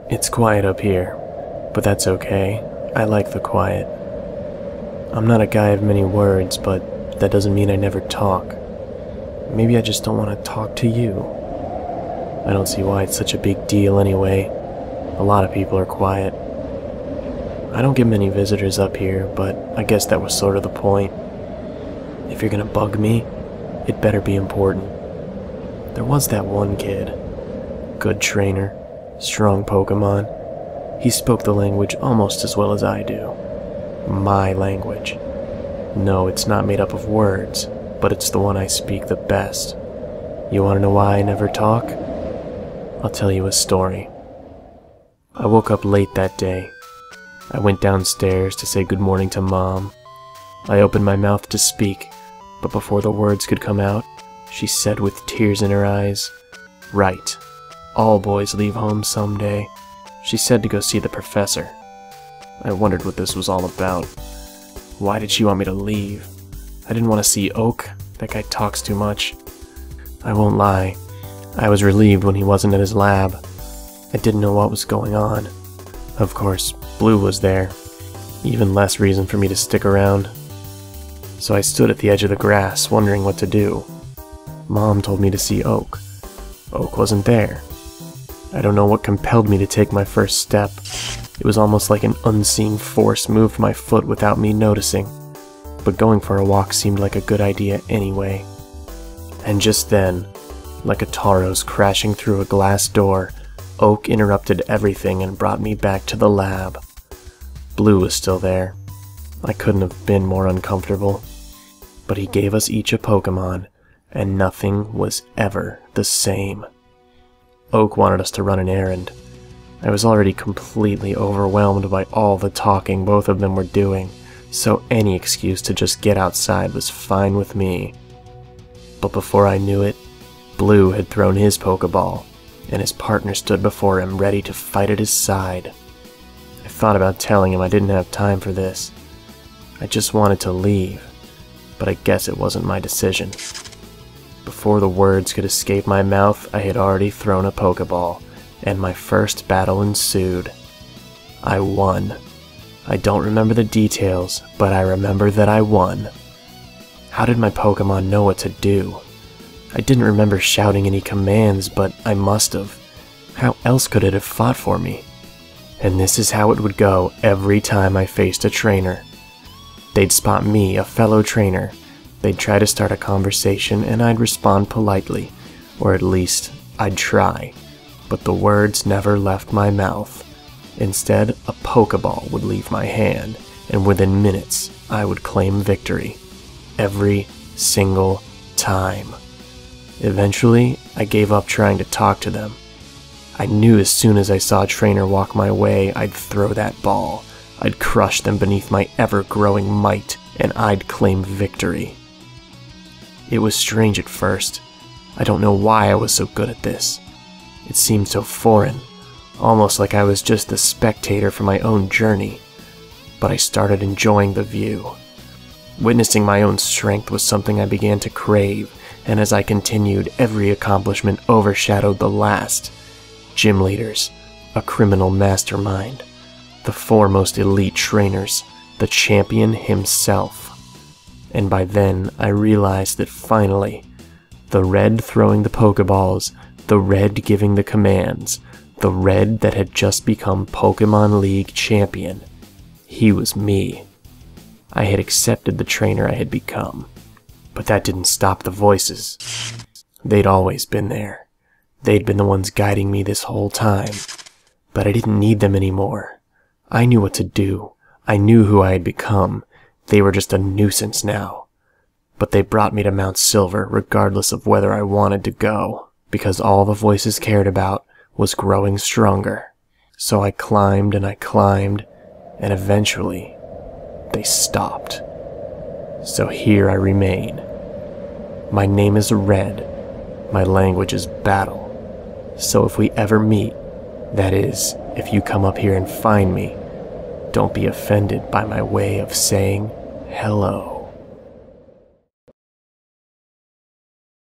It's quiet up here, but that's okay. I like the quiet. I'm not a guy of many words, but that doesn't mean I never talk. Maybe I just don't want to talk to you. I don't see why it's such a big deal anyway. A lot of people are quiet. I don't get many visitors up here, but I guess that was sort of the point. If you're gonna bug me, it better be important. There was that one kid. Good trainer, strong Pokémon. He spoke the language almost as well as I do. My language. No, it's not made up of words, but it's the one I speak the best. You want to know why I never talk? I'll tell you a story. I woke up late that day. I went downstairs to say good morning to Mom. I opened my mouth to speak, but before the words could come out, she said with tears in her eyes, "Right. All boys leave home someday." She said to go see the professor. I wondered what this was all about. Why did she want me to leave? I didn't want to see Oak. That guy talks too much. I won't lie. I was relieved when he wasn't at his lab. I didn't know what was going on. Of course, Blue was there. Even less reason for me to stick around. So I stood at the edge of the grass, wondering what to do. Mom told me to see Oak. Oak wasn't there. I don't know what compelled me to take my first step. It was almost like an unseen force moved my foot without me noticing. But going for a walk seemed like a good idea anyway. And just then, like a Tauros crashing through a glass door, Oak interrupted everything and brought me back to the lab. Blue was still there. I couldn't have been more uncomfortable. But he gave us each a Pokémon, and nothing was ever the same. Oak wanted us to run an errand. I was already completely overwhelmed by all the talking both of them were doing, so any excuse to just get outside was fine with me. But before I knew it, Blue had thrown his Pokeball, and his partner stood before him ready to fight at his side. I thought about telling him I didn't have time for this. I just wanted to leave, but I guess it wasn't my decision. Before the words could escape my mouth, I had already thrown a Pokeball, and my first battle ensued. I won. I don't remember the details, but I remember that I won. How did my Pokemon know what to do? I didn't remember shouting any commands, but I must have. How else could it have fought for me? And this is how it would go every time I faced a trainer. They'd spot me, a fellow trainer. They'd try to start a conversation, and I'd respond politely, or at least, I'd try. But the words never left my mouth. Instead, a Pokeball would leave my hand, and within minutes, I would claim victory. Every single time. Eventually, I gave up trying to talk to them. I knew as soon as I saw a trainer walk my way, I'd throw that ball. I'd crush them beneath my ever-growing might, and I'd claim victory. It was strange at first. I don't know why I was so good at this. It seemed so foreign, almost like I was just the spectator for my own journey. But I started enjoying the view. Witnessing my own strength was something I began to crave, and as I continued, every accomplishment overshadowed the last. Gym leaders, a criminal mastermind, the foremost elite trainers, the champion himself. And by then, I realized that finally, the Red throwing the Pokeballs, the Red giving the commands, the Red that had just become Pokemon League champion, he was me. I had accepted the trainer I had become. But that didn't stop the voices. They'd always been there. They'd been the ones guiding me this whole time. But I didn't need them anymore. I knew what to do. I knew who I had become. They were just a nuisance now. But they brought me to Mount Silver regardless of whether I wanted to go, because all the voices cared about was growing stronger. So I climbed, and eventually, they stopped. So here I remain. My name is Red. My language is battle. So if we ever meet, that is, if you come up here and find me, don't be offended by my way of saying hello.